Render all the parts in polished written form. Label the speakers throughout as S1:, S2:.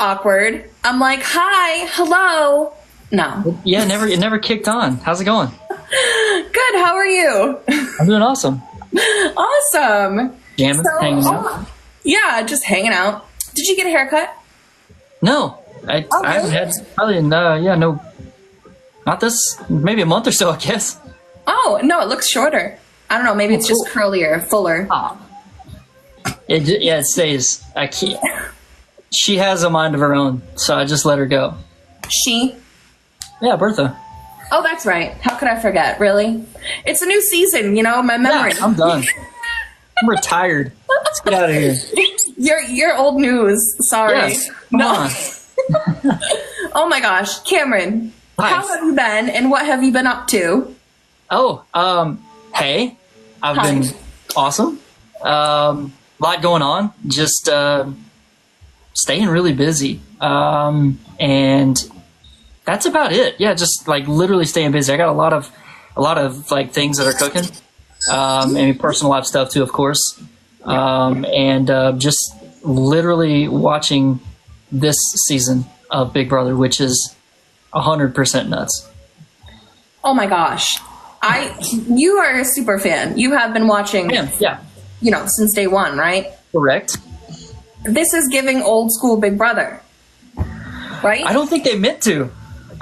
S1: awkward. I'm like, hi, hello. No.
S2: Yeah, it never kicked on. How's it going?
S1: Good. How are you?
S2: I'm doing awesome.
S1: Awesome.
S2: Jamming, hanging out.
S1: Yeah, just hanging out. Did you get a haircut?
S2: No, I haven't had probably no, not this. Maybe a month or so, I guess.
S1: Oh no, it looks shorter. I don't know. Maybe it's just curlier, fuller.
S2: It stays. I can't. She has a mind of her own, so I just let her go.
S1: She?
S2: Yeah, Bertha.
S1: Oh, that's right. How could I forget? Really? It's a new season. You know, my memory.
S2: Yeah, I'm done. I'm retired. Let's get out of here.
S1: You're old news. Sorry.
S2: Yes, come on.
S1: Oh my gosh, Cameron.
S2: Hi.
S1: How have you been, and what have you been up to?
S2: Oh, hey, I've been awesome. Lot going on. Just staying really busy. And that's about it. Yeah, just like literally staying busy. I got a lot of like things that are cooking. And personal life stuff too, of course. And just literally watching this season of Big Brother, which is 100% nuts.
S1: Oh my gosh. You are a super fan. You have been watching,
S2: yeah.
S1: You know, since day one, right?
S2: Correct.
S1: This is giving old school Big Brother, right?
S2: I don't think they meant to.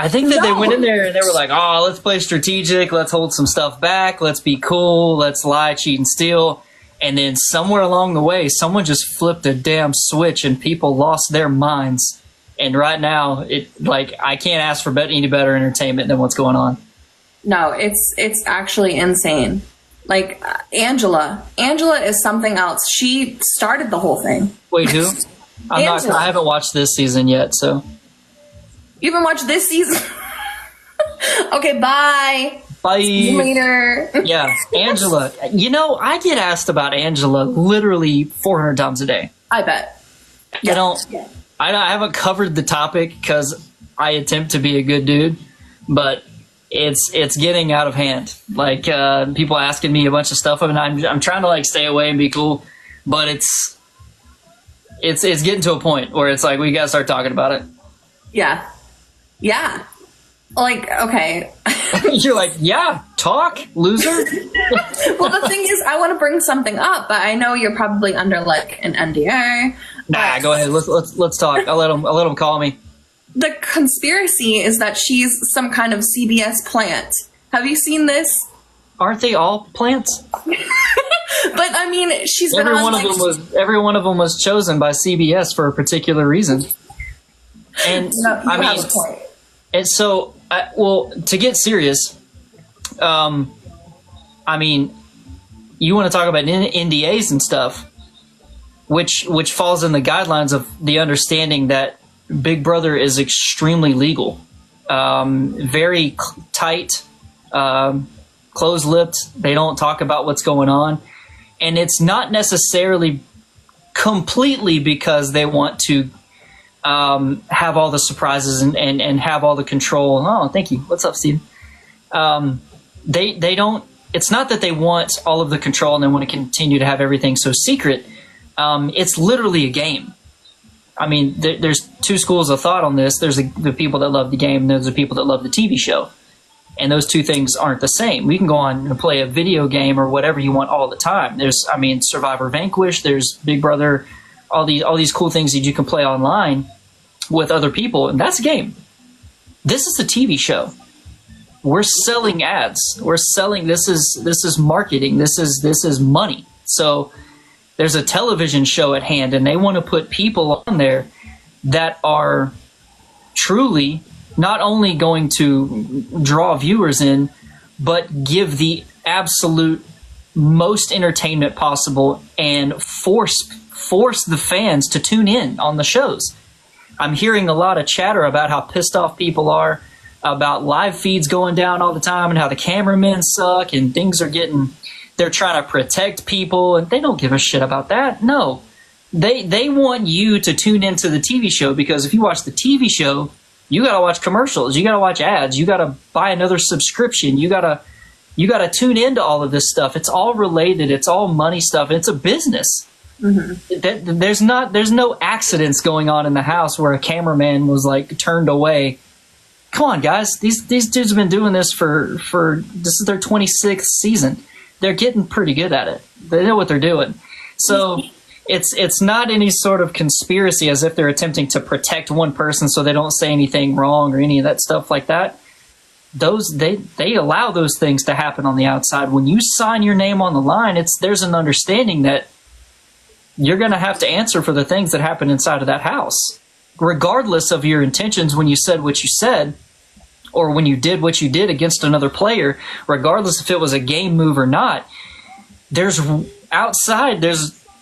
S2: I think that they went in there and they were like, oh, let's play strategic. Let's hold some stuff back. Let's be cool. Let's lie, cheat, and steal. And then somewhere along the way, someone just flipped a damn switch and people lost their minds. And right now, I can't ask for any better entertainment than what's going on.
S1: No, it's actually insane. Like Angela is something else. She started the whole thing.
S2: Wait, who? I haven't watched this season yet, so.
S1: You haven't watched this season? Okay, bye.
S2: Bye.
S1: See you later.
S2: Yeah, Angela. You know, I get asked about Angela literally 400 times a day.
S1: I bet.
S2: Yeah. I haven't covered the topic because I attempt to be a good dude, but it's getting out of hand. Like people asking me a bunch of stuff, and I'm trying to like stay away and be cool, but it's getting to a point where it's like we gotta start talking about it.
S1: Yeah. Like, okay.
S2: You're like, yeah, talk, loser.
S1: Well, the thing is, I want to bring something up, but I know you're probably under like an NDA.
S2: Nah, go ahead. Let's talk. I'll let them call me.
S1: The conspiracy is that she's some kind of CBS plant. Have you seen this?
S2: Aren't they all plants?
S1: But I mean, she's been
S2: every one of them was chosen by CBS for a particular reason. And I mean, and so, to get serious, I mean, you want to talk about NDAs and stuff, which falls in the guidelines of the understanding that Big Brother is extremely legal, very tight, closed-lipped. They don't talk about what's going on, and it's not necessarily completely because they want to have all the surprises and have all the control. Oh, thank you. What's up, Steve? They don't. It's not that they want all of the control and they want to continue to have everything so secret. It's literally a game. I mean, there's two schools of thought on this. There's the people that love the game, and there's the people that love the TV show. And those two things aren't the same. We can go on and play a video game or whatever you want all the time. There's, I mean, Survivor Vanquish. There's Big Brother. All these cool things that you can play online with other people, and that's a game. This is a TV show. We're selling ads. We're selling. This is marketing. This is money. So there's a television show at hand, and they want to put people on there that are truly not only going to draw viewers in, but give the absolute most entertainment possible and force the fans to tune in on the shows. I'm hearing a lot of chatter about how pissed off people are about live feeds going down all the time and how the cameramen suck and things are getting, they're trying to protect people, and they don't give a shit about that. No, they want you to tune into the TV show, because if you watch the TV show, you got to watch commercials, you got to watch ads, you got to buy another subscription, you got to tune into all of this stuff. It's all related. It's all money stuff. It's a business. There's no accidents going on in the house where a cameraman was like turned away. Come on, guys. These dudes have been doing this for this is their 26th season. They're getting pretty good at it. They know what they're doing. So it's not any sort of conspiracy as if they're attempting to protect one person so they don't say anything wrong or any of that stuff like that. They allow those things to happen on the outside. When you sign your name on the line, there's an understanding that you're going to have to answer for the things that happen inside of that house, regardless of your intentions when you said what you said or when you did what you did against another player, regardless if it was a game move or not. There's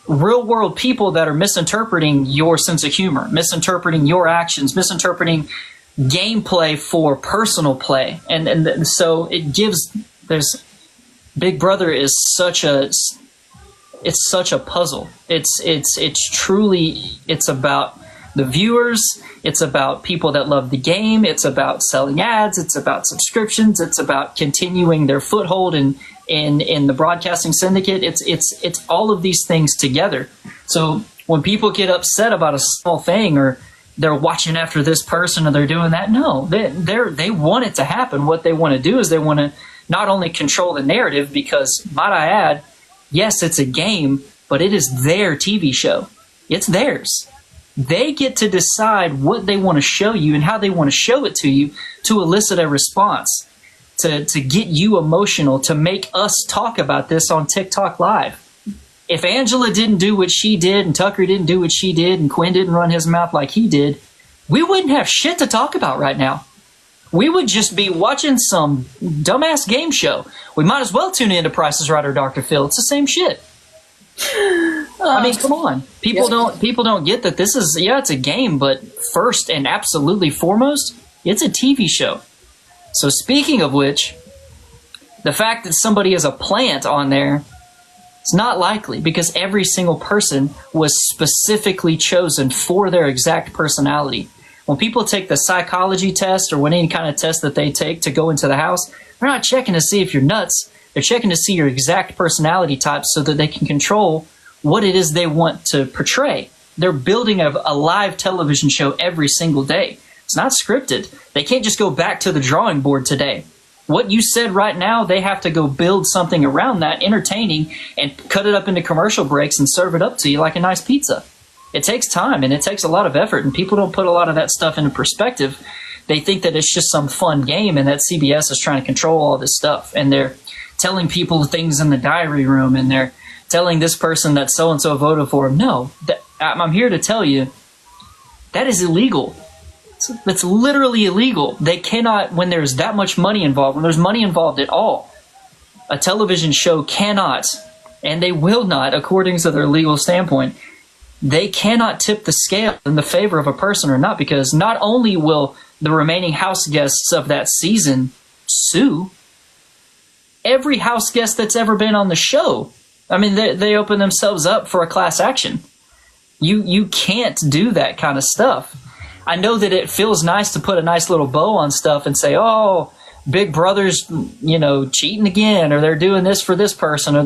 S2: real world people that are misinterpreting your sense of humor, misinterpreting your actions, misinterpreting gameplay for personal play. And so it gives, Big Brother is such a puzzle. It's truly about the viewers. It's about people that love the game. It's about selling ads. It's about subscriptions. It's about continuing their foothold in the broadcasting syndicate. It's all of these things together. So when people get upset about a small thing, or they're watching after this person, or they're doing that, no, they want it to happen. What they want to do is they want to not only control the narrative, because, might I add, yes, it's a game, but it is their TV show. It's theirs. They get to decide what they want to show you and how they want to show it to you to elicit a response, to get you emotional, to make us talk about this on TikTok Live. If Angela didn't do what she did, and Tucker didn't do what she did, and Quinn didn't run his mouth like he did, we wouldn't have shit to talk about right now. We would just be watching some dumbass game show. We might as well tune into Price is Right or Dr. Phil. It's the same shit. I mean, come on. People don't get that this is, it's a game, but first and absolutely foremost, it's a TV show. So speaking of which, the fact that somebody is a plant on there, it's not likely, because every single person was specifically chosen for their exact personality. When people take the psychology test, or when any kind of test that they take to go into the house, they're not checking to see if you're nuts. They're checking to see your exact personality type so that they can control what it is they want to portray. They're building a live television show every single day. It's not scripted. They can't just go back to the drawing board today. What you said right now, they have to go build something around that, entertaining, and cut it up into commercial breaks and serve it up to you like a nice pizza. It takes time, and it takes a lot of effort, and people don't put a lot of that stuff into perspective. They think that it's just some fun game and that CBS is trying to control all this stuff, and they're telling people things in the diary room, and they're telling this person that so-and-so voted for him. No, I'm here to tell you that is illegal. It's literally illegal. They cannot, when there's that much money involved, when there's money involved at all, a television show cannot, and they will not, according to their legal standpoint, they cannot tip the scale in the favor of a person or not, because not only will the remaining house guests of that season sue, every house guest that's ever been on the show, I mean, they open themselves up for a class action. You can't do that kind of stuff. I know that it feels nice to put a nice little bow on stuff and say, oh, Big Brother's, cheating again, or they're doing this for this person, or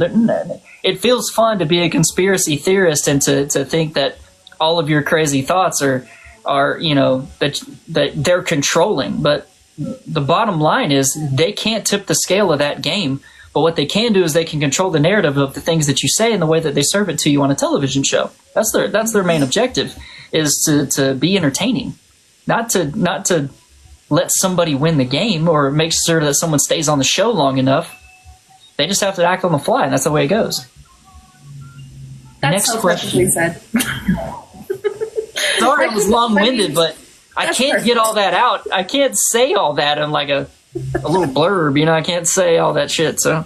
S2: it feels fun to be a conspiracy theorist and to think that all of your crazy thoughts are that they're controlling. But the bottom line is they can't tip the scale of that game. But what they can do is they can control the narrative of the things that you say and the way that they serve it to you on a television show. That's their main objective, is to be entertaining, not to let somebody win the game or make sure that someone stays on the show long enough. They just have to act on the fly, and that's the way it goes.
S1: That's
S2: Next
S1: so
S2: question.
S1: Said.
S2: Sorry, it was long-winded, but I can't get all that out. I can't say all that in like a little blurb, I can't say all that shit, so.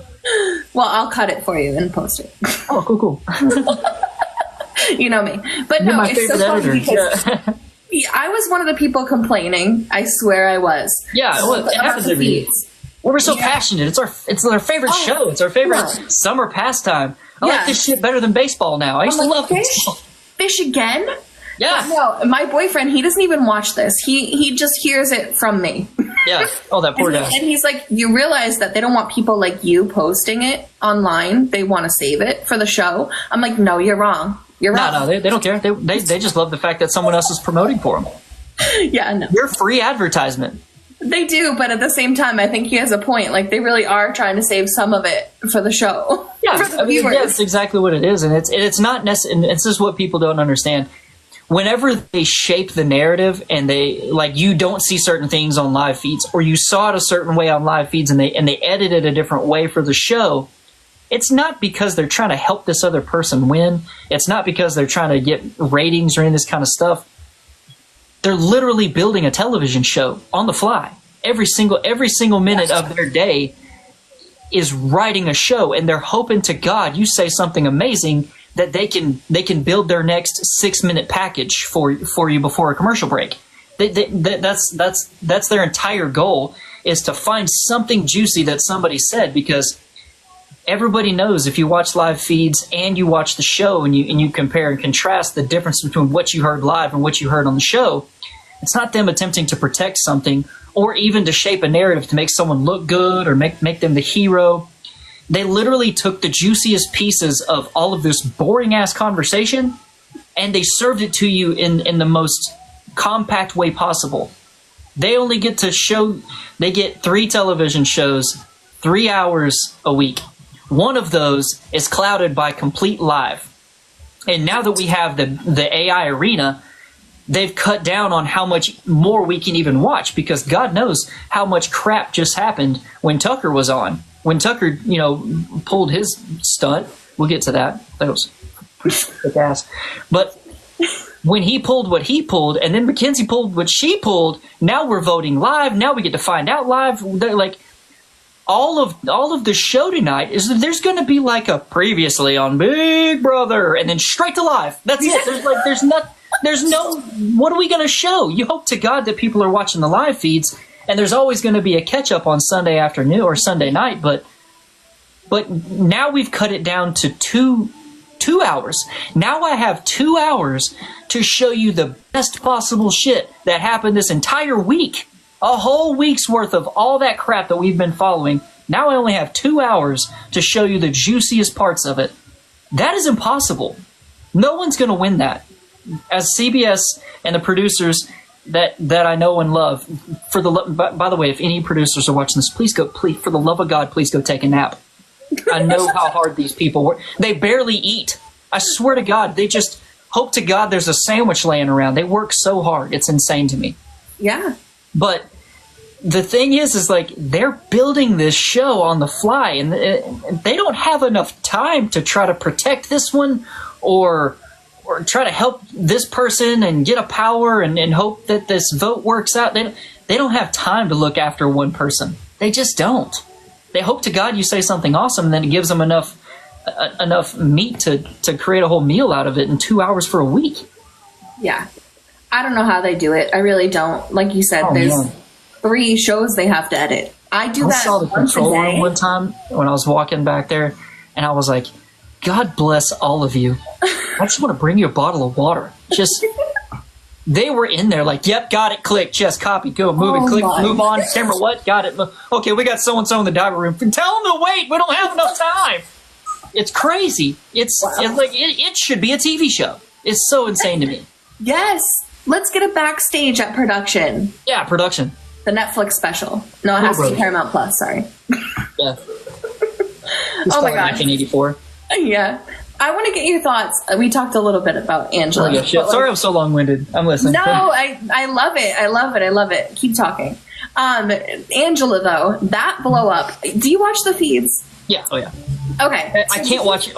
S1: Well, I'll cut it for you and post it.
S2: Oh, cool.
S1: You know me. But
S2: You're
S1: no,
S2: my
S1: it's so funny because I was one of the people complaining. I swear I was.
S2: Yeah, well, it happens every year. We're so passionate. It's our favorite show. It's our favorite summer pastime. I like this shit better than baseball now. I used to love baseball.
S1: Fish again?
S2: Yeah.
S1: No, my boyfriend, he doesn't even watch this. He just hears it from me.
S2: Yeah. Oh, that poor guy.
S1: And he's like, you realize that they don't want people like you posting it online. They want to save it for the show. I'm like, no, you're wrong. You're right.
S2: No, they don't care. They just love the fact that someone else is promoting for them.
S1: Yeah, no.
S2: You're free advertisement.
S1: They do, but at the same time, I think he has a point. Like, they really are trying to save some of it for the show.
S2: Yeah,
S1: for the viewers.
S2: That's exactly what it is, and it's not necessarily. This is what people don't understand. Whenever they shape the narrative, and they like you don't see certain things on live feeds, or you saw it a certain way on live feeds, and they edit it a different way for the show. It's not because they're trying to help this other person win. It's not because they're trying to get ratings or any of this kind of stuff. They're literally building a television show on the fly. Every single minute of their day is writing a show, and they're hoping to God you say something amazing that they can build their next 6-minute package for you before a commercial break. That's their entire goal, is to find something juicy that somebody said, because everybody knows if you watch live feeds and you watch the show and you compare and contrast the difference between what you heard live and what you heard on the show, it's not them attempting to protect something or even to shape a narrative to make someone look good or make them the hero. They literally took the juiciest pieces of all of this boring-ass conversation and they served it to you in the most compact way possible. They only get to show, they get 3 television shows, 3 hours a week. One of those is clouded by complete live. And now that we have the AI arena, they've cut down on how much more we can even watch, because God knows how much crap just happened when Tucker was on. When Tucker, pulled his stunt, we'll get to that. That was kick ass. But when he pulled what he pulled, and then Mackenzie pulled what she pulled, now we're voting live. Now we get to find out live. They're like, all of the show tonight is that there's going to be like a previously on Big Brother, and then straight to live. That's it. There's no. What are we going to show? You hope to God that people are watching the live feeds, and there's always going to be a catch up on Sunday afternoon or Sunday night. But now we've cut it down to two hours. Now I have 2 hours to show you the best possible shit that happened this entire week. A whole week's worth of all that crap that we've been following. Now I only have 2 hours to show you the juiciest parts of it. That is impossible. No one's going to win that. As CBS and the producers that I know and love, by the way, if any producers are watching this, please, for the love of God, please go take a nap. I know how hard these people work. They barely eat. I swear to God, they just hope to God there's a sandwich laying around. They work so hard. It's insane to me.
S1: Yeah.
S2: But the thing is like they're building this show on the fly, and they don't have enough time to try to protect this one or try to help this person and get a power and hope that this vote works out. They don't have time to look after one person. They just don't. They hope to God you say something awesome, and then it gives them enough meat to create a whole meal out of it in 2 hours for a week.
S1: Yeah. I don't know how they do it. I really don't. Like you said, there's 3 shows they have to edit. I
S2: saw the control room one time when I was walking back there, and I was like, God bless all of you. I just want to bring you a bottle of water. Just, they were in there like, yep, got it, click, just copy, go, move it, click, move on, camera, what, got it. Okay, we got so-and-so in the diver room. Tell them to wait, we don't have enough time. It's crazy. It's like, it should be a TV show. It's so insane to me.
S1: Yes. Let's get a backstage at production.
S2: Yeah, production.
S1: The Netflix special. No, it has to be Paramount Plus, sorry.
S2: Yeah.
S1: Oh my gosh.
S2: 1984.
S1: Yeah. I want to get your thoughts. We talked a little bit about Angela.
S2: Oh, yeah, shit. Sorry I'm so long-winded. I'm listening.
S1: No, I love it. I love it. I love it. Keep talking. Angela, though, that blow up. Do you watch the feeds?
S2: Yeah. Oh, yeah.
S1: Okay.
S2: I can't watch it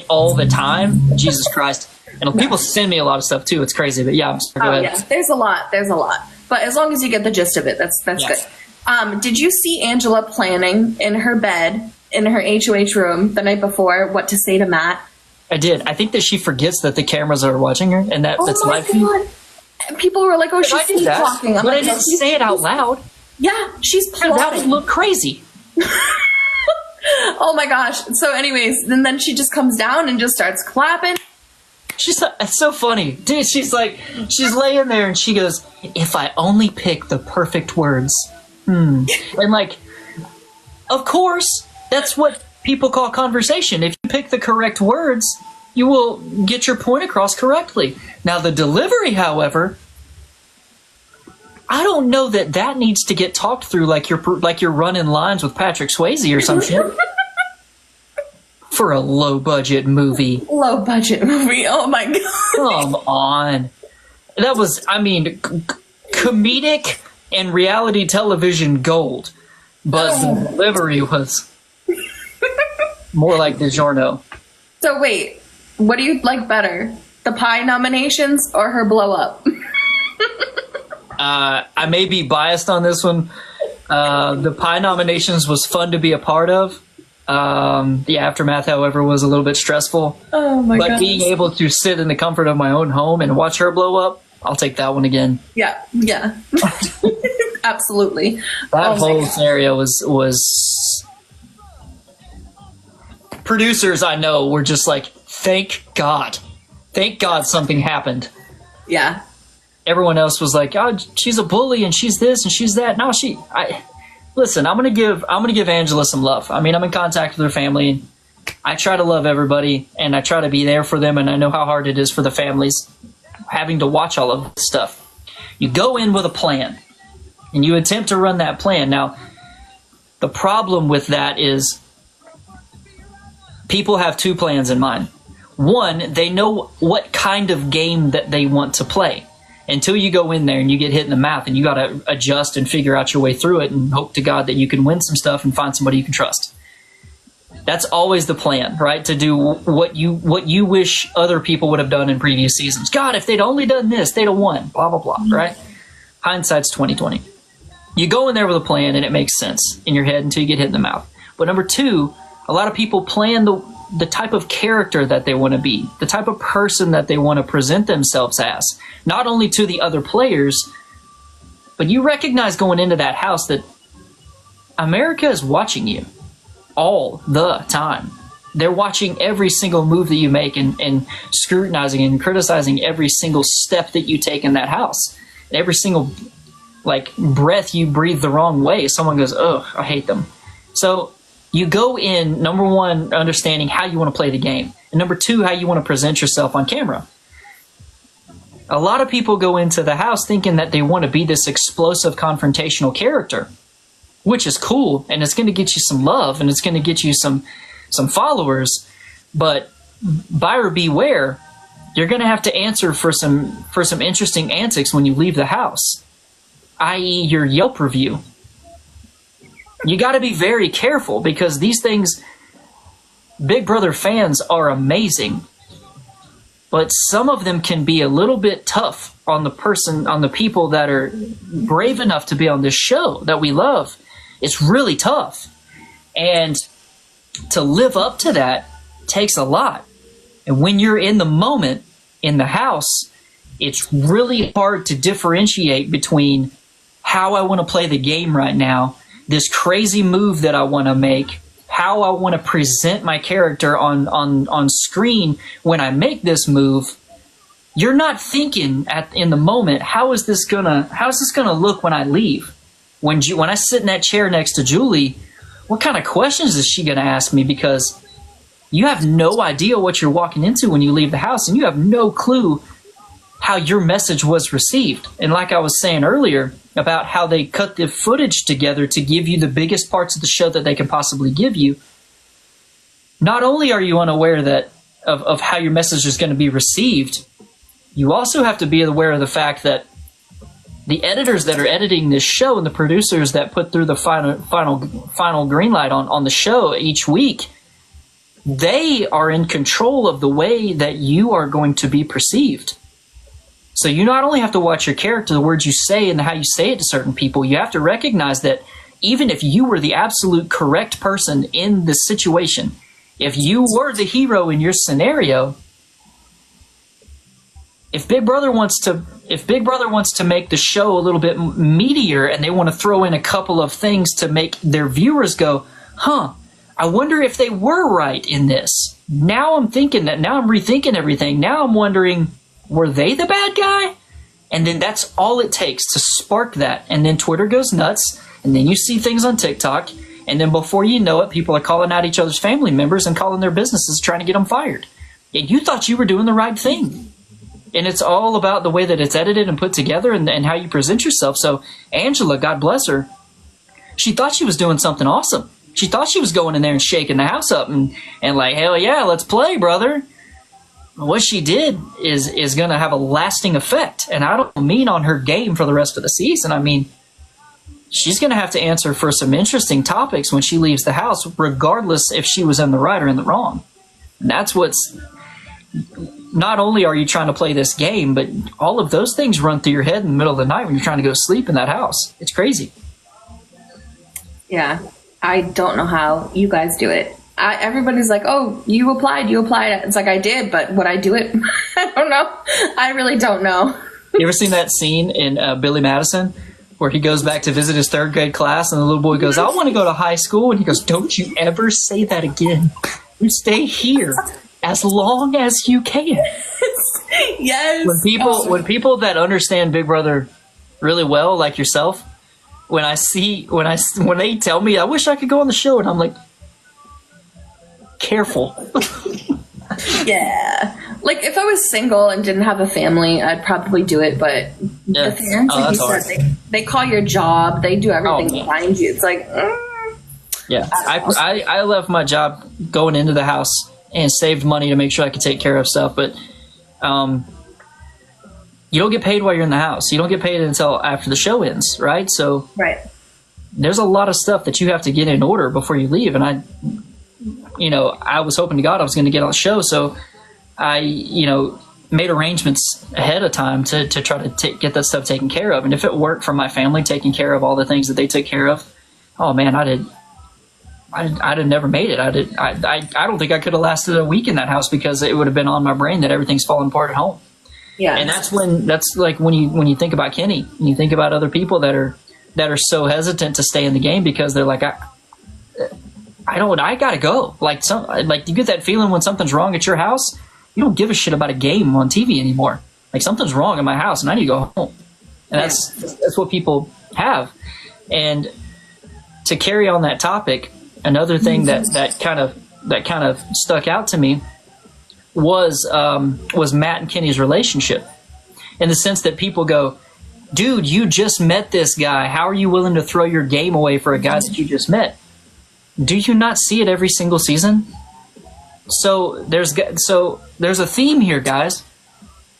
S2: all the time. Jesus Christ. And people send me a lot of stuff, too. It's crazy. But yeah, go ahead.
S1: Yeah. There's a lot. But as long as you get the gist of it, that's good. Did you see Angela planning in her bed, in her HOH room the night before, what to say to Matt?
S2: I did. I think that she forgets that the cameras are watching her, and that's live feed.
S1: People were like, "Oh, she's sleepwalking."
S2: But I didn't say it out loud.
S1: Yeah, she's plotting.
S2: That would look crazy.
S1: Oh my gosh. So, anyways, and then she just comes down and just starts clapping.
S2: It's so funny, dude. She's laying there and she goes, "If I only pick the perfect words, and like, of course, that's what people call conversation. If you pick the correct words, you will get your point across correctly. Now, the delivery, however, I don't know that needs to get talked through like you're running lines with Patrick Swayze or some shit. For a low-budget movie.
S1: Low-budget movie, oh my god.
S2: Come on. That was, I mean, comedic and reality television gold. But the delivery was more like DiGiorno.
S1: So wait, what do you like better? The pie nominations or her blow-up?
S2: I may be biased on this one. The pie nominations was fun to be a part of. The aftermath, however, was a little bit stressful.
S1: Oh my god!
S2: But being able to sit in the comfort of my own home and watch her blow up, I'll take that one again.
S1: Yeah, absolutely.
S2: That whole scenario was. Producers I know were just like, thank God something happened.
S1: Yeah.
S2: Everyone else was like, oh, she's a bully and she's this and she's that. No, listen, I'm gonna give Angela some love. I mean, I'm in contact with her family, and I try to love everybody, and I try to be there for them, and I know how hard it is for the families having to watch all of this stuff. You go in with a plan, and you attempt to run that plan. Now, the problem with that is people have two plans in mind. One, they know what kind of game that they want to play. Until you go in there and you get hit in the mouth and you got to adjust and figure out your way through it and hope to God that you can win some stuff and find somebody you can trust. That's always the plan, right? To do what you wish other people would have done in previous seasons. God, if they'd only done this, they'd have won. Blah, blah, blah, right? Hindsight's 20/20. You go in there with a plan and it makes sense in your head until you get hit in the mouth. But number two, a lot of people plan the type of character that they want to be, the type of person that they want to present themselves as, not only to the other players, but you recognize going into that house that America is watching you all the time. They're watching every single move that you make and scrutinizing and criticizing every single step that you take in that house. Every single breath you breathe the wrong way, someone goes, oh, I hate them. So you go in, number one, understanding how you want to play the game. And number two, how you want to present yourself on camera. A lot of people go into the house thinking that they want to be this explosive, confrontational character, which is cool, and it's going to get you some love, and it's going to get you some followers. But buyer beware, you're going to have to answer for some interesting antics when you leave the house, i.e. your Yelp review. You got to be very careful because these things, Big Brother fans are amazing, but some of them can be a little bit tough on the people that are brave enough to be on this show that we love. It's really tough. And to live up to that takes a lot. And when you're in the moment, in the house, it's really hard to differentiate between how I want to play the game right now, this crazy move that I want to make, how I want to present my character on screen when I make this move. You're not thinking in the moment, how is this gonna look when I leave? When I sit in that chair next to Julie, what kind of questions is she gonna ask me? Because you have no idea what you're walking into when you leave the house, and you have no clue how your message was received. And like I was saying earlier about how they cut the footage together to give you the biggest parts of the show that they can possibly give you, not only are you unaware of how your message is going to be received, you also have to be aware of the fact that the editors that are editing this show and the producers that put through the final green light on the show each week, they are in control of the way that you are going to be perceived. So you not only have to watch your character, the words you say and how you say it to certain people, you have to recognize that even if you were the absolute correct person in the situation, if you were the hero in your scenario, if Big Brother wants to make the show a little bit meatier and they want to throw in a couple of things to make their viewers go, I wonder if they were right in this. Now I'm rethinking everything. Now I'm wondering, were they the bad guy? And then that's all it takes to spark that. And then Twitter goes nuts. And then you see things on TikTok. And then before you know it, people are calling out each other's family members and calling their businesses, trying to get them fired. and you thought you were doing the right thing. And it's all about the way that it's edited and put together and how you present yourself. So Angela, God bless her, she thought she was doing something awesome. She thought she was going in there and shaking the house up and like, hell yeah, let's play, brother. What she did is going to have a lasting effect. And I don't mean on her game for the rest of the season. I mean, she's going to have to answer for some interesting topics when she leaves the house, regardless if she was in the right or in the wrong. And that's what's, not only are you trying to play this game, but all of those things run through your head in the middle of the night when you're trying to go to sleep in that house. It's crazy.
S1: Yeah. I don't know how you guys do it. Everybody's like, oh, you applied. It's like, I did, but would I do it? I don't know. I really don't know.
S2: You ever seen that scene in Billy Madison where he goes back to visit his third grade class and the little boy goes, I want to go to high school. And he goes, don't you ever say that again. You stay here as long as you can.
S1: Yes.
S2: When people that understand Big Brother really well, like yourself, when they tell me, I wish I could go on the show, and I'm like, careful.
S1: Yeah. Like, if I was single and didn't have a family, I'd probably do it, but the fans, like you said, they call your job, they do everything to find you. It's like,
S2: yeah. I left my job going into the house and saved money to make sure I could take care of stuff, but you don't get paid while you're in the house. You don't get paid until after the show ends, right? So there's a lot of stuff that you have to get in order before you leave. And I was hoping to God I was going to get on the show. So I, made arrangements ahead of time to try to get that stuff taken care of. And if it worked for my family, taking care of all the things that they took care of, oh man, I'd have never made it. I don't think I could have lasted a week in that house because it would have been on my brain that everything's falling apart at home. Yeah. And that's like when you think about Kenny and you think about other people that are so hesitant to stay in the game because they're like, I gotta go. Like you get that feeling when something's wrong at your house, you don't give a shit about a game on TV anymore. Like something's wrong in my house and I need to go home. And that's what people have. And to carry on that topic, another thing that kind of stuck out to me was Matt and Kenny's relationship, in the sense that people go, dude, you just met this guy. How are you willing to throw your game away for a guy that you just met? Do you not see it every single season? So there's a theme here, guys.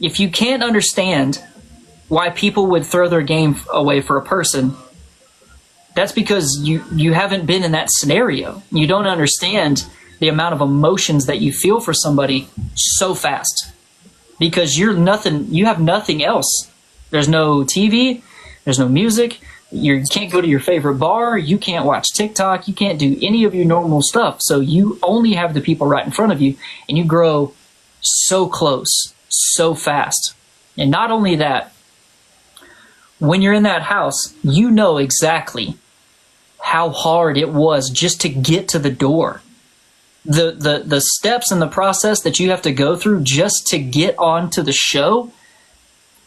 S2: If you can't understand why people would throw their game away for a person, that's because you haven't been in that scenario. You don't understand the amount of emotions that you feel for somebody so fast, because you have nothing else. There's no TV, there's no music, you can't go to your favorite bar, you can't watch TikTok, you can't do any of your normal stuff. So you only have the people right in front of you, and you grow so close, so fast. And not only that, when you're in that house, you know exactly how hard it was just to get to the door. The steps and the process that you have to go through just to get onto the show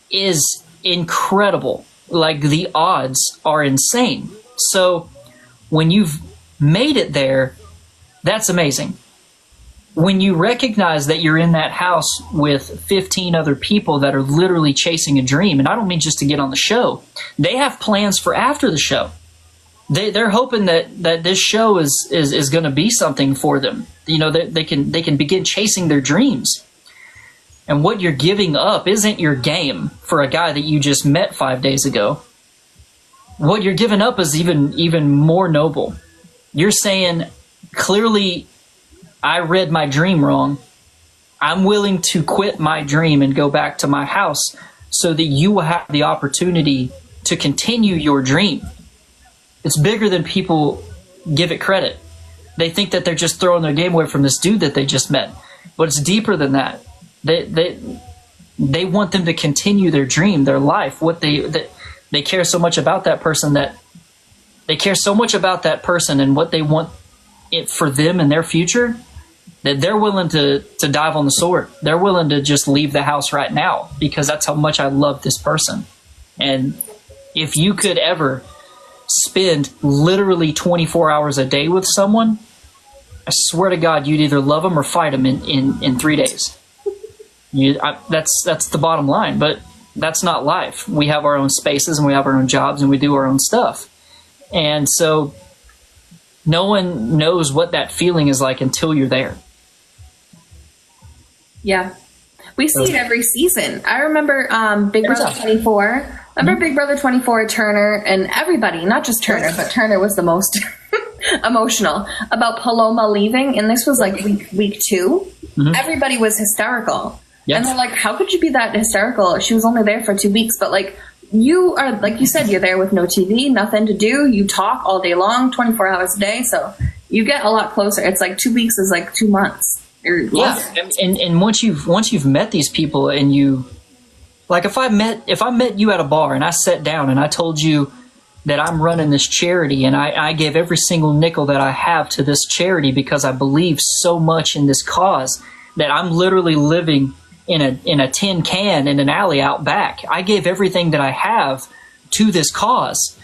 S2: is incredible. Like, the odds are insane. So when you've made it there, that's amazing. When you recognize that you're in that house with 15 other people that are literally chasing a dream, and I don't mean just to get on the show, they have plans for after the show. They're hoping that this show is going to be something for them. They can begin chasing their dreams. And what you're giving up isn't your game for a guy that you just met 5 days ago. What you're giving up is even more noble. You're saying, clearly, I read my dream wrong. I'm willing to quit my dream and go back to my house so that you will have the opportunity to continue your dream. It's bigger than people give it credit. They think that they're just throwing their game away from this dude that they just met. But it's deeper than that. They want them to continue their dream, their life. They care so much about that person and what they want it for them and their future, that they're willing to dive on the sword. They're willing to just leave the house right now because that's how much I love this person. And if you could ever spend literally 24 hours a day with someone, I swear to God, you'd either love them or fight them in 3 days. That's the bottom line. But that's not life. We have our own spaces and we have our own jobs and we do our own stuff. And so no one knows what that feeling is like until you're there.
S1: Yeah. We see it every season. I remember Big Brother 24. Remember Big Brother 24, Turner, and everybody, not just Turner, but Turner was the most emotional about Paloma leaving. And this was like week 2. Everybody was hysterical. And they're like, how could you be that hysterical? She was only there for 2 weeks. But like, you are, like you said, you're there with no TV, nothing to do. You talk all day long, 24 hours a day. So you get a lot closer. It's like 2 weeks is like 2 months.
S2: And once you've met these people and you, like if I met you at a bar and I sat down and I told you that I'm running this charity and I gave every single nickel that I have to this charity because I believe so much in this cause that I'm literally living in a tin can in an alley out back. I gave everything that I have to this cause.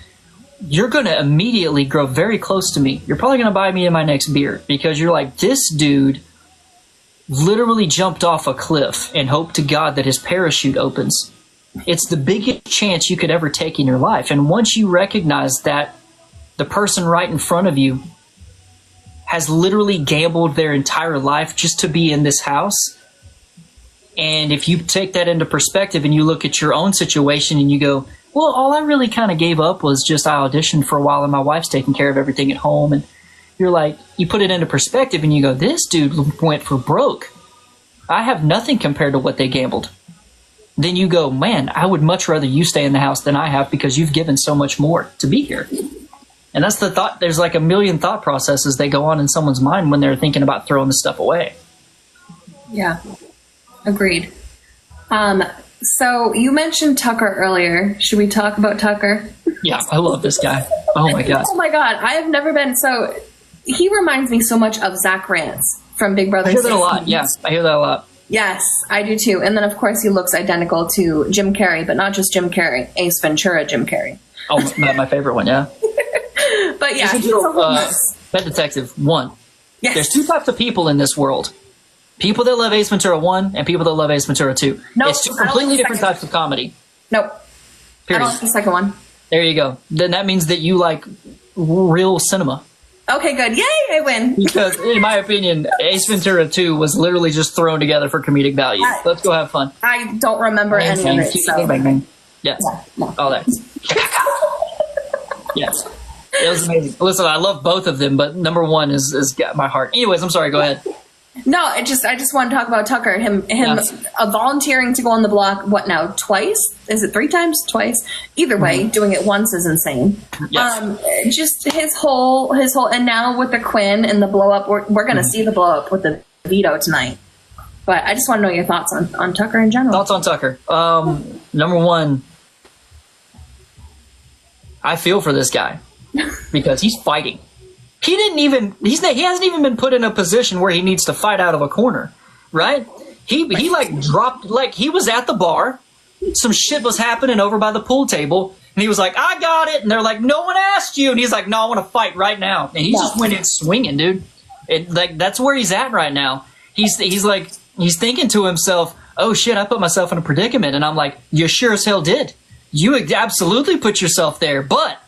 S2: You're going to immediately grow very close to me. You're probably going to buy me in my next beer because you're like, this dude literally jumped off a cliff and hoped to God that his parachute opens. It's the biggest chance you could ever take in your life. And once you recognize that the person right in front of you has literally gambled their entire life just to be in this house, and if you take that into perspective and you look at your own situation and you go, well, all I really kind of gave up was just I auditioned for a while and my wife's taking care of everything at home, and you're like, you put it into perspective and you go, this dude went for broke. I have nothing compared to what they gambled. Then you go, man, I would much rather you stay in the house than I have because you've given so much more to be here. And that's the thought. There's like a million thought processes that go on in someone's mind when they're thinking about throwing this stuff away.
S1: Yeah, agreed. So you mentioned Tucker earlier. Should we talk about Tucker?
S2: Yeah, I love this guy. Oh my God.
S1: Oh my God. I have never been so... He reminds me so much of Zach Rance from Big Brother.
S2: I hear that a lot. Yeah, I hear that a lot.
S1: Yes, I do too. And then, of course, he looks identical to Jim Carrey, but not just Jim Carrey, Ace Ventura Jim Carrey.
S2: Oh, my favorite one, yeah.
S1: But yeah, he's
S2: Pet Detective 1.
S1: Yes.
S2: There's 2 types of people in this world. People that love Ace Ventura 1 and people that love Ace Ventura 2.
S1: Nope,
S2: it's 2 completely different types of comedy.
S1: Nope.
S2: Period.
S1: I don't like the second one.
S2: There you go. Then that means that you like real cinema.
S1: Okay, good. Yay, I win.
S2: Because, in my opinion, Ace Ventura 2 was literally just thrown together for comedic value. Let's go have fun.
S1: I don't remember any of it. So.
S2: Yes.
S1: No.
S2: All that. Yes. It was amazing. Listen, I love both of them, but number 1 is got my heart. Anyways, I'm sorry. Go ahead.
S1: No, I just want to talk about Tucker. Him volunteering to go on the block. What now? Twice? Is it 3 times? Twice? Either way, doing it once is insane.
S2: Yes.
S1: Just his whole, and now with the Quinn and the blow up, we're going to see the blow up with the veto tonight. But I just want to know your thoughts on Tucker in general.
S2: Thoughts on Tucker? Number 1, I feel for this guy because he's fighting. He hasn't even been put in a position where he needs to fight out of a corner, right? He like dropped, like he was at the bar, some shit was happening over by the pool table, and he was like, I got it, and they're like, no one asked you, and he's like, no, I want to fight right now, and he just went in swinging, dude. That's where he's at right now. He's thinking to himself, oh shit, I put myself in a predicament, and I'm like, you sure as hell did. You absolutely put yourself there, but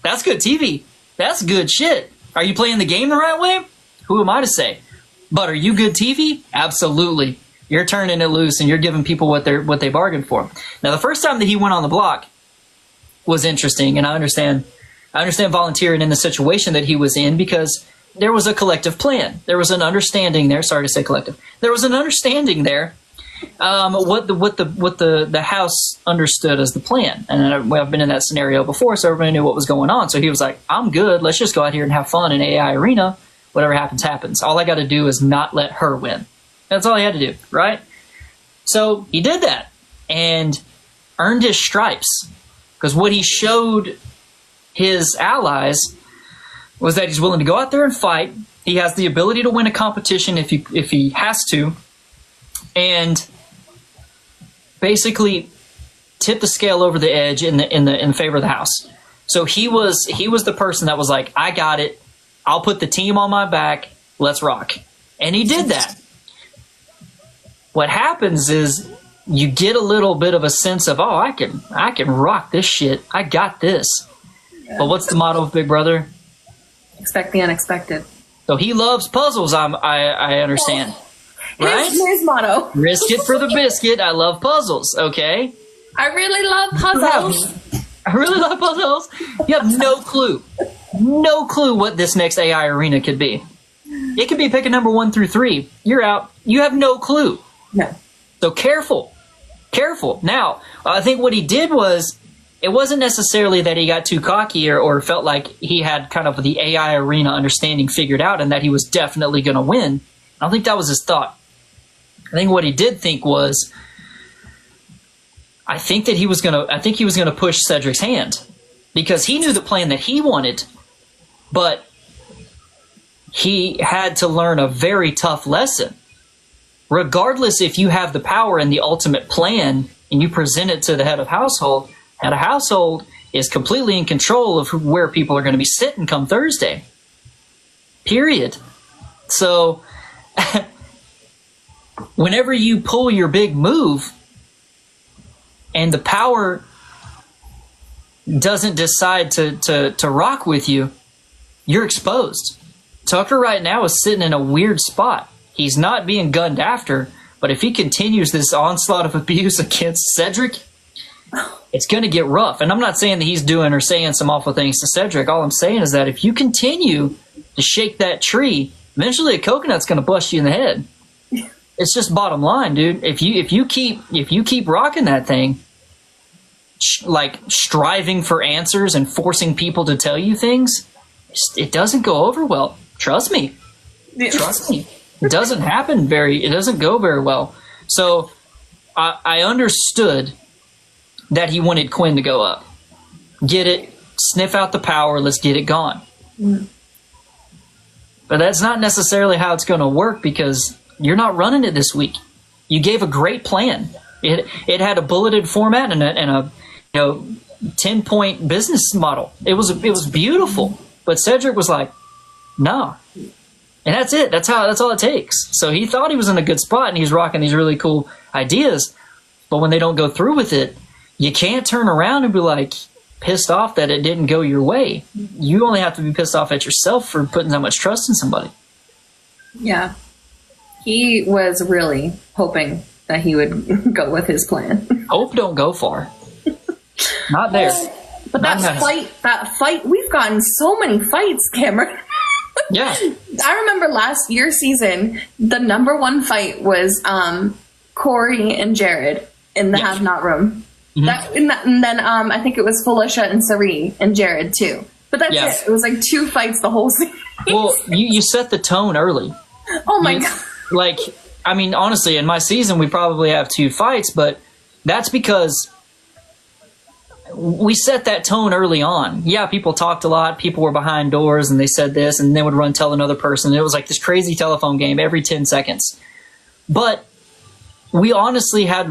S2: that's good TV. That's good shit. Are you playing the game the right way? Who am I to say? But are you good TV? Absolutely. You're turning it loose and you're giving people what they bargained for. Now, the first time that he went on the block was interesting, and I understand volunteering in the situation that he was in because there was a collective plan. There was an understanding there. Sorry to say collective. There was an understanding there. What the house understood as the plan, and I've been in that scenario before, so everybody knew what was going on. So he was like, "I'm good. Let's just go out here and have fun in AI Arena. Whatever happens, happens. All I got to do is not let her win. That's all he had to do, right?" So he did that and earned his stripes because what he showed his allies was that he's willing to go out there and fight. He has the ability to win a competition if he has to, and basically tip the scale over the edge in favor of the house. So he was the person that was like, I got it. I'll put the team on my back. Let's rock. And he did that. what happens is you get a little bit of a sense of, oh, I can rock this shit. I got this. Yeah. But what's the motto of Big Brother?
S1: Expect the unexpected.
S2: So he loves puzzles, I understand. Right?
S1: His motto.
S2: Risk it for the biscuit. I love puzzles, okay?
S1: I really love puzzles.
S2: I really love puzzles. You have no clue. No clue what this next AI arena could be. It could be picking number 1 through 3. You're out. You have no clue.
S1: No.
S2: So careful. Careful. Now, I think what he did was, it wasn't necessarily that he got too cocky or felt like he had kind of the AI arena understanding figured out and that he was definitely going to win. I don't think that was his thought. I think what he did think was, I think he was going to push Cedric's hand because he knew the plan that he wanted, but he had to learn a very tough lesson. Regardless if you have the power and the ultimate plan and you present it to the head of household is completely in control of where people are going to be sitting come Thursday. Period. So whenever you pull your big move and the power doesn't decide to rock with you, you're exposed. Tucker right now is sitting in a weird spot. He's not being gunned after, but if he continues this onslaught of abuse against Cedric, it's going to get rough. And I'm not saying that he's doing or saying some awful things to Cedric. All I'm saying is that if you continue to shake that tree, eventually a coconut's going to bust you in the head. It's just bottom line, dude. If you keep rocking that thing, like striving for answers and forcing people to tell you things, it doesn't go over well. Trust me. Yeah. Trust me. It doesn't go very well. So I understood that he wanted Quinn to go up. Get it, sniff out the power, let's get it gone. Mm. But that's not necessarily how it's going to work because you're not running it this week. You gave a great plan. It had a bulleted format and a 10-point business model. It was beautiful. But Cedric was like, no. And that's it. That's all it takes. So he thought he was in a good spot and he's rocking these really cool ideas. But when they don't go through with it, you can't turn around and be like pissed off that it didn't go your way. You only have to be pissed off at yourself for putting that much trust in somebody.
S1: Yeah. He was really hoping that he would go with his plan.
S2: Hope don't go far. Not there.
S1: But that fight, we've gotten so many fights, Cameron.
S2: Yeah.
S1: I remember last year's season, the number one fight was Corey and Jared in the have not room. Mm-hmm. And then I think it was Felicia and Sari and Jared too. But that's it. It was like 2 fights the whole season.
S2: Well, you set the tone early.
S1: Oh my God.
S2: Like, I mean, honestly, in my season, we probably have 2 fights, but that's because we set that tone early on. Yeah, people talked a lot. People were behind doors and they said this and they would run tell another person. It was like this crazy telephone game every 10 seconds. But we honestly had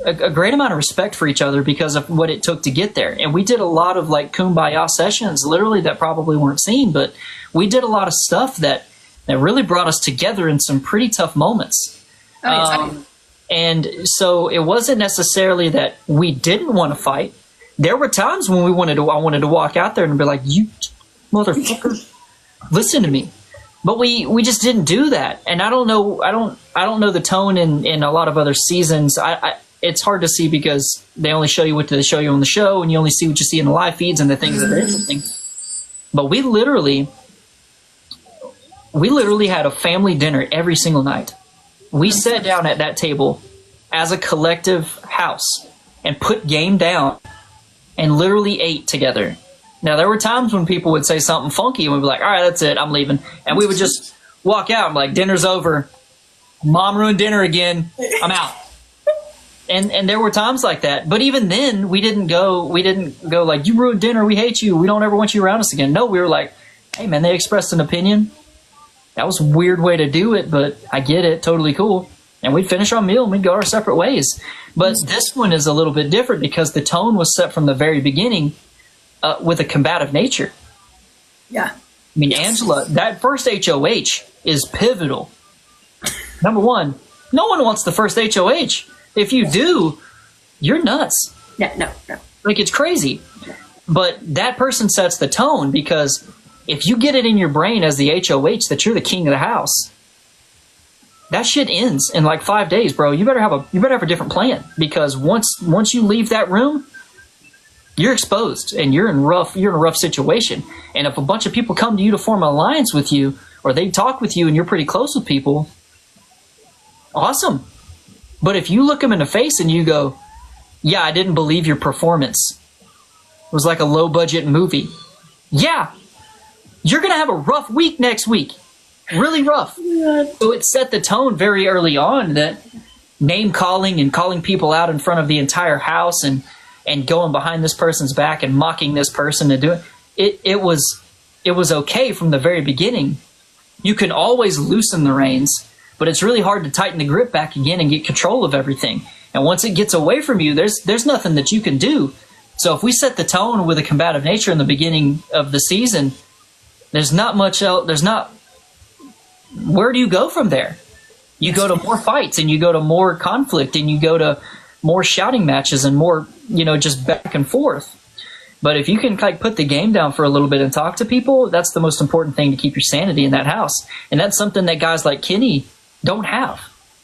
S2: a great amount of respect for each other because of what it took to get there. And we did a lot of like kumbaya sessions, literally, that probably weren't seen, but we did a lot of stuff that really brought us together in some pretty tough moments. And so it wasn't necessarily that we didn't want to fight. There were times when I wanted to walk out there and be like, you motherfucker, listen to me. But we just didn't do that. And I don't know the tone in a lot of other seasons. It's hard to see because they only show you what they show you on the show, and you only see what you see in the live feeds and the things that are interesting. But we literally had a family dinner every single night. We sat down at that table as a collective house and put game down and literally ate together. Now, there were times when people would say something funky and we'd be like, all right, that's it, I'm leaving. And we would just walk out and be like, dinner's over. Mom ruined dinner again. I'm out. And there were times like that. But even then, we didn't go like, you ruined dinner, we hate you, we don't ever want you around us again. No, we were like, hey, man, they expressed an opinion. That was a weird way to do it, but I get it, totally cool. And we'd finish our meal and we'd go our separate ways. But this one is a little bit different because the tone was set from the very beginning with a combative nature.
S1: Yeah.
S2: I mean, Angela, that first HOH is pivotal. Number one, No one wants the first HOH. If you do, you're nuts.
S1: Yeah, no.
S2: Like, it's crazy. But that person sets the tone, because if you get it in your brain as the HOH that you're the king of the house, that shit ends in like 5 days, bro. You better have a different plan, because once you leave that room, you're exposed and you're in a rough situation. And if a bunch of people come to you to form an alliance with you, or they talk with you and you're pretty close with people, awesome. But if you look them in the face and you go, yeah, I didn't believe your performance, it was like a low budget movie, yeah, you're going to have a rough week next week. Really rough. Yeah. So it set the tone very early on that name calling and calling people out in front of the entire house and going behind this person's back and mocking this person and doing it. It was okay from the very beginning. You can always loosen the reins, but it's really hard to tighten the grip back again and get control of everything. And once it gets away from you, there's nothing that you can do. So if we set the tone with a combative nature in the beginning of the season, there's not much else. Where do you go from there? You go to more fights, and you go to more conflict, and you go to more shouting matches and more, just back and forth. But if you can put the game down for a little bit and talk to people, that's the most important thing to keep your sanity in that house. And that's something that guys like Kenny don't have.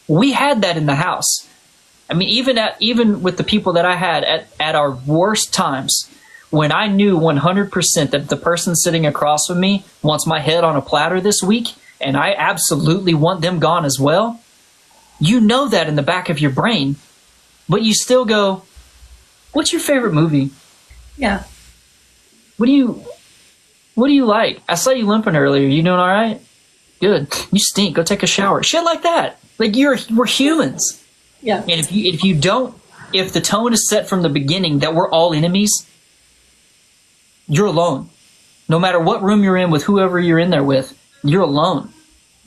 S2: We had that in the house. I mean, even with the people that I had at our worst times, when I knew 100% that the person sitting across from me wants my head on a platter this week, and I absolutely want them gone as well, you know that in the back of your brain, but you still go, what's your favorite movie?
S1: Yeah.
S2: What do you like? I saw you limping earlier. You doing all right? Good. You stink. Go take a shower. Shit like that. Like, we're humans.
S1: Yeah.
S2: And if the tone is set from the beginning that we're all enemies, you're alone. No matter what room you're in with whoever you're in there with, you're alone,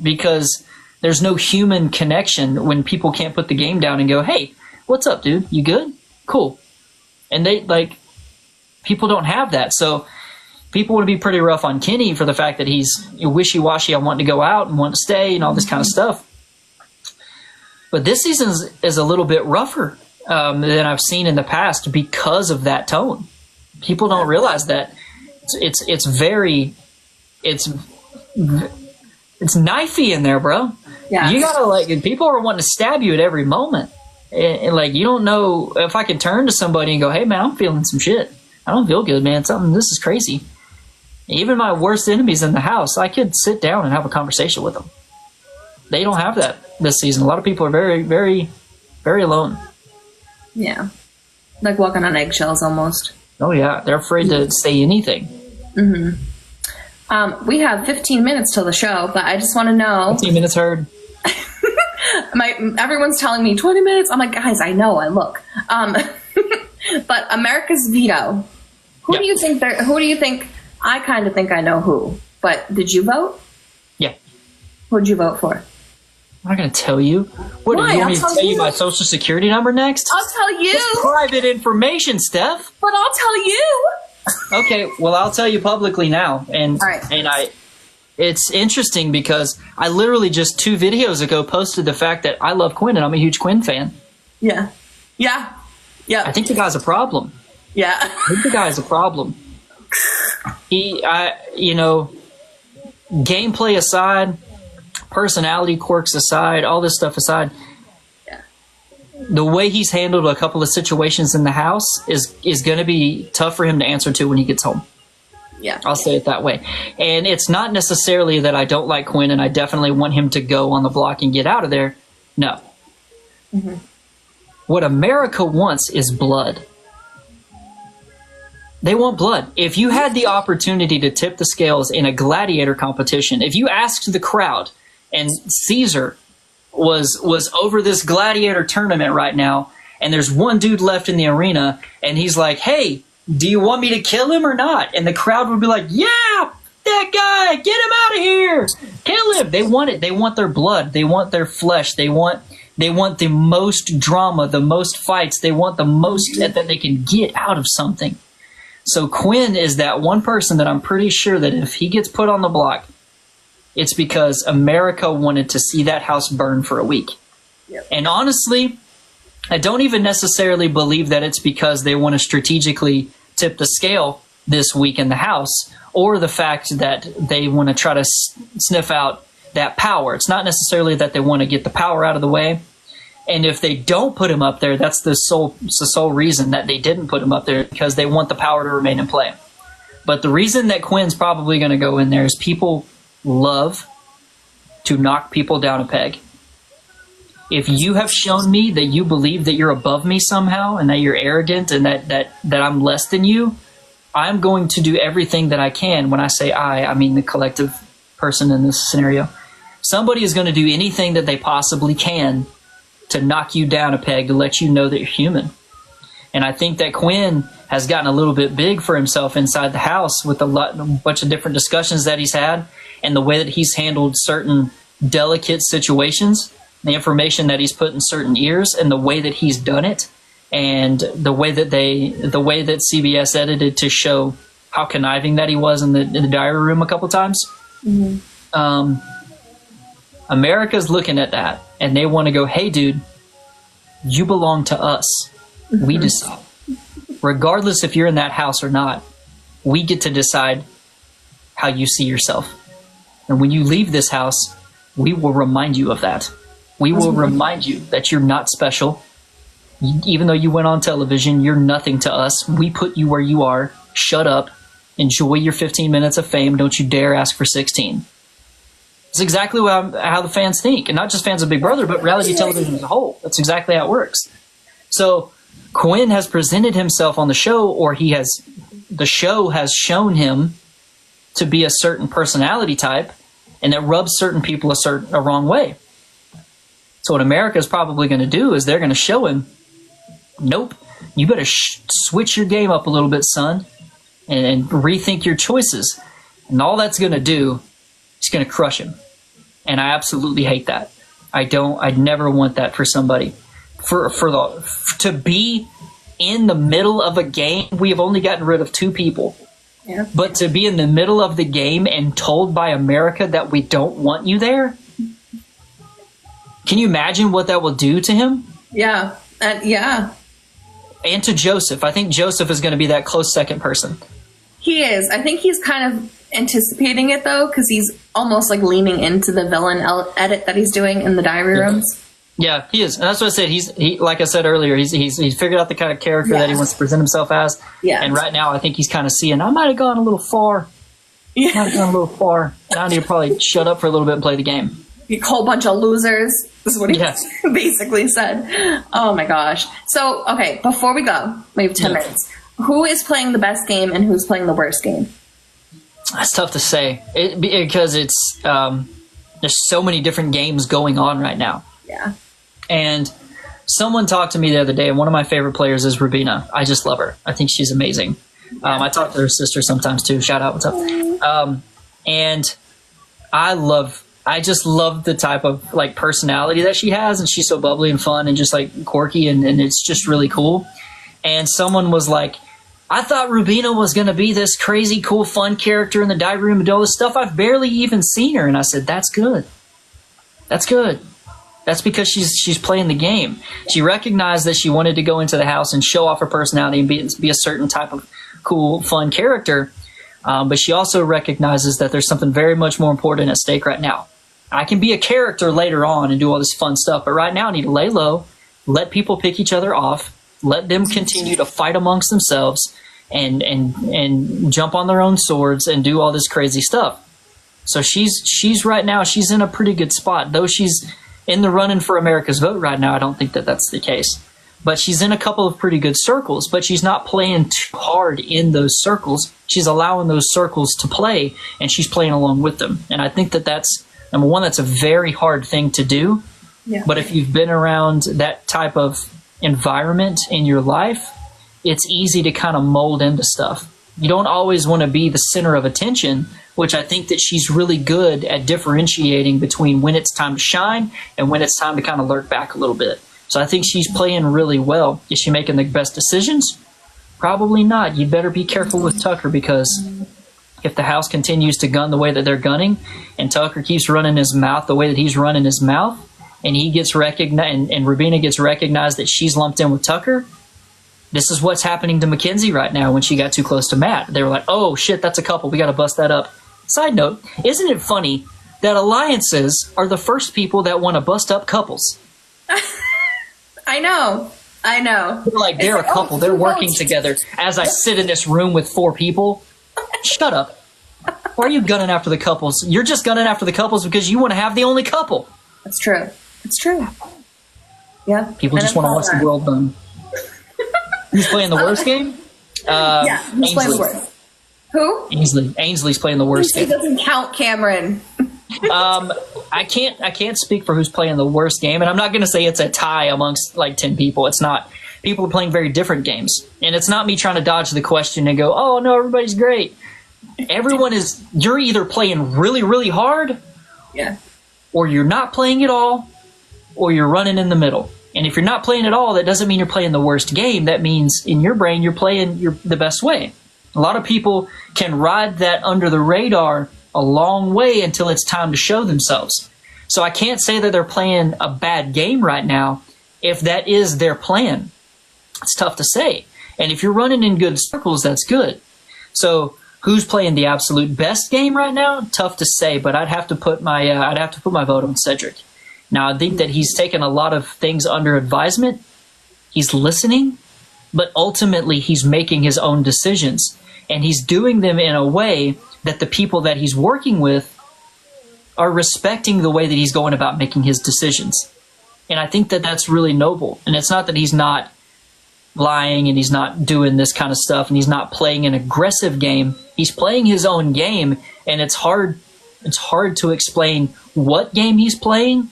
S2: because there's no human connection when people can't put the game down and go, hey, what's up, dude? You good? Cool. And people don't have that. So people want to be pretty rough on Kenny for the fact that he's wishy-washy on wanting to go out and wanting to stay and all this kind of stuff. But this season is a little bit rougher than I've seen in the past because of that tone. People don't realize that it's knifey in there, bro. Yeah. You gotta people are wanting to stab you at every moment. And you don't know if I can turn to somebody and go, hey man, I'm feeling some shit. I don't feel good, man. This is crazy. Even my worst enemies in the house, I could sit down and have a conversation with them. They don't have that this season. A lot of people are very, very, very alone.
S1: Yeah. Like walking on eggshells almost.
S2: Oh yeah. They're afraid to say anything.
S1: Mm-hmm. We have 15 minutes till the show, but I just want to know.
S2: 15 minutes heard.
S1: Everyone's telling me 20 minutes. I'm like, guys, I know, I look. But America's veto. Who do you think? I kind of think I know who. But did you vote?
S2: Yeah.
S1: Who'd you vote for?
S2: I'm not going to tell you. What,
S1: Why?
S2: do you want me to tell you my social security number next?
S1: I'll tell you.
S2: It's private information, Steph.
S1: But I'll tell you.
S2: Okay, well, I'll tell you publicly now. And
S1: all right.
S2: It's interesting because I literally just 2 videos ago posted the fact that I love Quinn and I'm a huge Quinn fan.
S1: Yeah. Yeah. Yeah.
S2: I think the guy's a problem.
S1: Yeah.
S2: I think the guy's a problem. Gameplay aside, personality quirks aside, all this stuff aside, the way he's handled a couple of situations in the house is going to be tough for him to answer to when he gets home.
S1: Yeah.
S2: I'll say it that way. And it's not necessarily that I don't like Quinn and I definitely want him to go on the block and get out of there. No. Mm-hmm. What America wants is blood. They want blood. If you had the opportunity to tip the scales in a gladiator competition, if you asked the crowd, and Caesar was over this gladiator tournament right now, and there's one dude left in the arena, and he's like, hey, do you want me to kill him or not? And the crowd would be like, yeah, that guy, get him out of here, kill him. They want it. They want their blood. They want their flesh. They want the most drama, the most fights. They want the most that they can get out of something. So Quinn is that one person that I'm pretty sure that if he gets put on the block, it's because America wanted to see that house burn for a week.
S1: Yep.
S2: And honestly, I don't even necessarily believe that it's because they want to strategically tip the scale this week in the House, or the fact that they want to try to sniff out that power. It's not necessarily that they want to get the power out of the way. And if they don't put him up there, that's the sole reason that they didn't put him up there, because they want the power to remain in play. But the reason that Quinn's probably going to go in there is people love to knock people down a peg. If you have shown me that you believe that you're above me somehow, and that you're arrogant, and that I'm less than you, I'm going to do everything that I can. When I say I mean the collective person in this scenario. Somebody is going to do anything that they possibly can to knock you down a peg, to let you know that you're human. And I think that Quinn has gotten a little bit big for himself inside the House with a bunch of different discussions that he's had, and the way that he's handled certain delicate situations, the information that he's put in certain ears, and the way that he's done it, and the way that CBS edited to show how conniving that he was in the diary room a couple times. Mm-hmm. America's looking at that, and they want to go, hey, dude, you belong to us. Mm-hmm. We decide. Regardless if you're in that house or not, we get to decide how you see yourself. And when you leave this house, we will remind you of that. We will remind you that you're not special. Even though you went on television, you're nothing to us. We put you where you are. Shut up. Enjoy your 15 minutes of fame. Don't you dare ask for 16. It's exactly how the fans think. And not just fans of Big Brother, but reality television as a whole. That's exactly how it works. So Quinn has presented himself on the show, or the show has shown him to be a certain personality type, and that rubs certain people a wrong way. So what America is probably going to do is they're going to show him, nope, you better switch your game up a little bit, son, and rethink your choices. And all that's going to do is going to crush him. And I absolutely hate that. I'd never want that for somebody. To be in the middle of a game, we have only gotten rid of 2 people. Yeah. But to be in the middle of the game and told by America that we don't want you there, can you imagine what that will do to him?
S1: Yeah. Yeah.
S2: And to Joseph. I think Joseph is going to be that close second person.
S1: He is. I think he's kind of anticipating it, though, because he's almost like leaning into the villain edit that he's doing in the diary rooms. Yeah,
S2: he is. And that's what I said. He like I said earlier, he's figured out the kind of character that he wants to present himself as. Yeah. And right now, I think he's kind of seeing, I might have gone a little far. Yeah. I might have gone a little far. And I need to probably shut up for a little bit and play the game.
S1: A whole bunch of losers. This is what he basically said. Oh my gosh. So, okay, before we go, we have 10 minutes. Who is playing the best game and who's playing the worst game?
S2: That's tough to say because it's there's so many different games going on right now.
S1: Yeah. And
S2: someone talked to me the other day, and one of my favorite players is Rubina. I just love her. I think she's amazing. I talk to her sister sometimes too. Shout out, what's up? And I just love the type of like personality that she has, and she's so bubbly and fun and just like quirky, and it's just really cool. And someone was like, I thought Rubina was going to be this crazy, cool, fun character in the diary room and do all this stuff. I've barely even seen her. And I said, that's good. That's good. That's because she's playing the game. She recognized that she wanted to go into the house and show off her personality and be a certain type of cool, fun character. But she also recognizes that there's something very much more important at stake right now. I can be a character later on and do all this fun stuff, but right now I need to lay low, let people pick each other off, let them continue to fight amongst themselves and jump on their own swords and do all this crazy stuff. So she's right now, she's in a pretty good spot. Though she's in the running for America's vote right now, I don't think that that's the case. But she's in a couple of pretty good circles, but she's not playing too hard in those circles. She's allowing those circles to play, and she's playing along with them. And I think that that's, number one, that's a very hard thing to do. Yeah. But if you've been around that type of environment in your life, it's easy to kind of mold into stuff. You don't always want to be the center of attention, which I think that she's really good at differentiating between when it's time to shine and when it's time to kind of lurk back a little bit. So I think she's playing really well. Is she making the best decisions? Probably not. You better be careful with Tucker, because if the house continues to gun the way that they're gunning and Tucker keeps running his mouth the way that he's running his mouth, and he gets recognized, and Rubina gets recognized that she's lumped in with Tucker, this is what's happening to Mackenzie right now when she got too close to Matt. They were like, oh, shit, that's a couple. We got to bust that up. Side note, isn't it funny that alliances are the first people that want to bust up couples?
S1: I know.
S2: They're like, they're a couple. They're working together. As I sit in this room with 4 people, shut up. Why are you gunning after the couples? You're just gunning after the couples because you want to have the only couple.
S1: That's true. It's true. Yeah.
S2: People just want to watch the world burn. Who's playing the worst game?
S1: Yeah, who's playing the worst? Who?
S2: Ainsley's playing the worst game.
S1: It doesn't count, Cameron.
S2: I can't speak for who's playing the worst game, and I'm not going to say it's a tie amongst like 10 people. It's not. People are playing very different games, and it's not me trying to dodge the question and go, oh no, everybody's great. Everyone is. You're either playing really, really hard,
S1: yeah,
S2: or you're not playing at all, or you're running in the middle. And if you're not playing at all, that doesn't mean you're playing the worst game. That means in your brain you're playing the best way. A lot of people can ride that under the radar a long way until it's time to show themselves. So I can't say that they're playing a bad game right now if that is their plan. It's tough to say. And if you're running in good circles, that's good. So who's playing the absolute best game right now? Tough to say, but I'd have to put my vote on Cedric. Now, I think that he's taken a lot of things under advisement. He's listening, but ultimately he's making his own decisions. And he's doing them in a way that the people that he's working with are respecting the way that he's going about making his decisions. And I think that that's really noble. And it's not that he's not lying and he's not doing this kind of stuff and he's not playing an aggressive game. He's playing his own game, and it's hard to explain what game he's playing.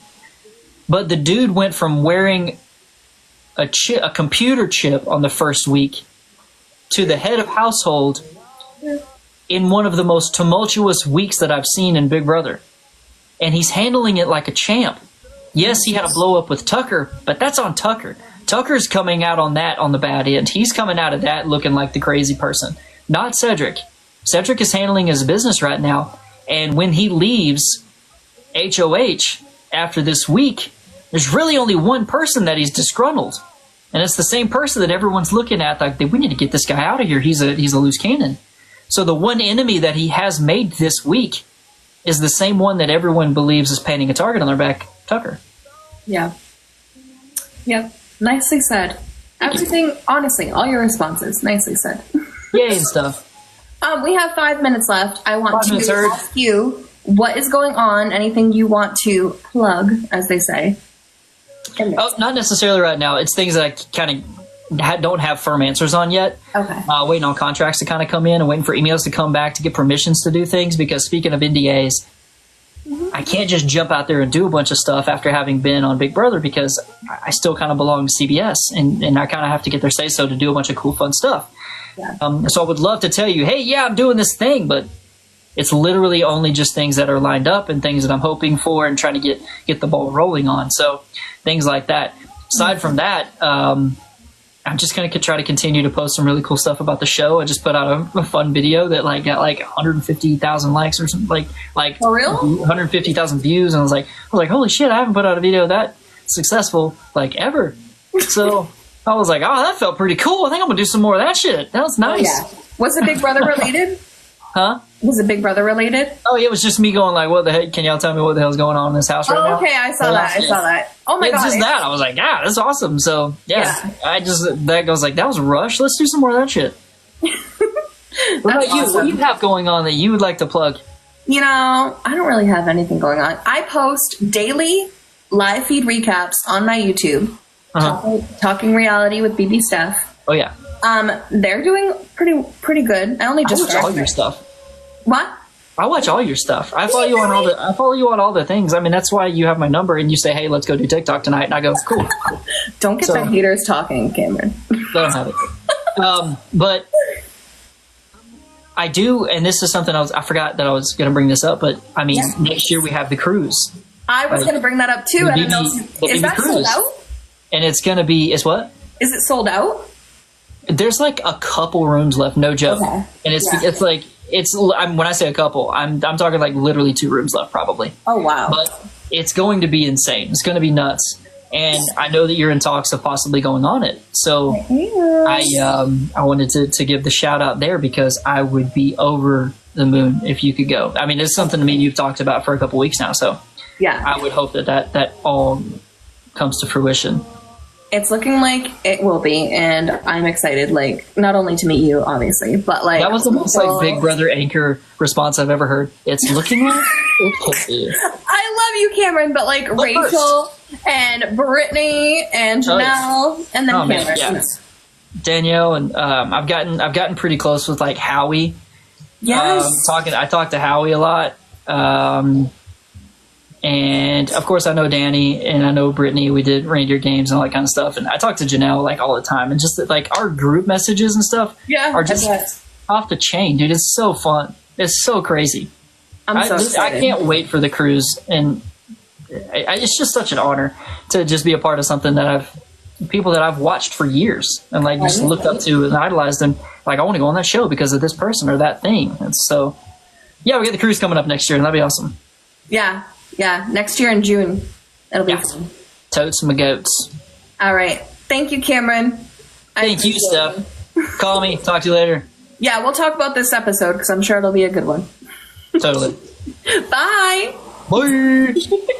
S2: But the dude went from wearing a computer chip on the first week to the head of household in one of the most tumultuous weeks that I've seen in Big Brother. And he's handling it like a champ. Yes, he had a blow up with Tucker, but that's on Tucker. Tucker's coming out on that on the bad end. He's coming out of that looking like the crazy person, not Cedric. Cedric is handling his business right now. And when he leaves HOH after this week, there's really only one person that he's disgruntled. And it's the same person that everyone's looking at like, we need to get this guy out of here. He's a loose cannon. So the one enemy that he has made this week is the same one that everyone believes is painting a target on their back, Tucker.
S1: Yeah. Yep. Nicely said. Everything, honestly, all your responses, nicely said.
S2: Yay and stuff.
S1: We have 5 minutes left. I want to ask you what is going on, anything you want to plug, as they say.
S2: Oh, not necessarily right now. It's things that I kind of don't have firm answers on yet.
S1: Okay.
S2: Waiting on contracts to kind of come in and waiting for emails to come back to get permissions to do things, because speaking of NDAs, I can't just jump out there and do a bunch of stuff after having been on Big Brother, because I still kind of belong to CBS, and I kind of have to get their say-so to do a bunch of cool, fun stuff.
S1: Yeah.
S2: So I would love to tell you, hey, yeah, I'm doing this thing, but it's literally only just things that are lined up and things that I'm hoping for and trying to get the ball rolling on. So things like that. Aside from that, I'm just going to try to continue to post some really cool stuff about the show. I just put out a fun video that got 150,000 likes or something, like
S1: for real?
S2: 150,000 views. And I was like, holy shit, I haven't put out a video that successful ever. So I was like, oh, that felt pretty cool. I think I'm going to do some more of that shit. That was nice.
S1: Oh, yeah. Was it Big Brother related?
S2: Huh?
S1: Was it Big Brother related?
S2: Oh, yeah, it was just me going what the heck? Can y'all tell me what the hell's going on in this house right now?
S1: Oh, okay, I saw that. Oh my God.
S2: It's just that. I was like, yeah, that's awesome. So, yeah. That goes that was a rush. Let's do some more of that shit. What about you? What do you have going on that you would like to plug?
S1: I don't really have anything going on. I post daily live feed recaps on my YouTube. Talking reality with BB Steph.
S2: Oh, yeah.
S1: They're doing pretty good. I only just
S2: watch all your stuff.
S1: What?
S2: I watch all your stuff. I follow you on all the things. I mean, that's why you have my number and you say, "Hey, let's go do TikTok tonight." And I go, "Cool."
S1: Don't get the haters talking, Cameron.
S2: Don't have it. But I do, and this is something I forgot that I was going to bring this up. But I mean, next year we have the cruise.
S1: I was going to bring that up too. I don't know. Is that sold out?
S2: And it's going to be what?
S1: Is it sold out?
S2: There's a couple rooms left, no joke. Okay. And it's when I say a couple, I'm talking literally 2 rooms left probably.
S1: Oh wow.
S2: But it's going to be insane. It's going to be nuts. And I know that you're in talks of possibly going on it. So I wanted to give the shout out there because I would be over the moon if you could go. I mean, it's something me and you've talked about for a couple weeks now. So
S1: yeah,
S2: I would hope that all comes to fruition.
S1: It's looking like it will be, and I'm excited. Like, not only to meet you, obviously, but like
S2: that was the most like Big Brother anchor response I've ever heard. It's looking like it could be.
S1: I love you, Cameron, but like Rachel and Brittany and Janelle, and then Cameron.
S2: Man, yeah. Danielle and I've gotten pretty close with like Howie.
S1: Yes,
S2: I talked to Howie a lot. And of course I know Danny and I know Brittany. We did reindeer games and all that kind of stuff. And I talk to Janelle like all the time, and just like our group messages and stuff are just off the chain, dude. It's so fun. It's so crazy.
S1: I'm so excited.
S2: I can't wait for the cruise, and it's just such an honor to just be a part of something that people that I've watched for years and like just looked up to and idolized, and like I want to go on that show because of this person or that thing. And so yeah, we get the cruise coming up next year, and that'd be awesome.
S1: Yeah, next year in June. It'll be fun.
S2: Totes my goats.
S1: All right. Thank you, Cameron.
S2: Thank you, Steph. Call me. Talk to you later.
S1: Yeah, we'll talk about this episode because I'm sure it'll be a good one.
S2: Totally.
S1: Bye.
S2: Bye.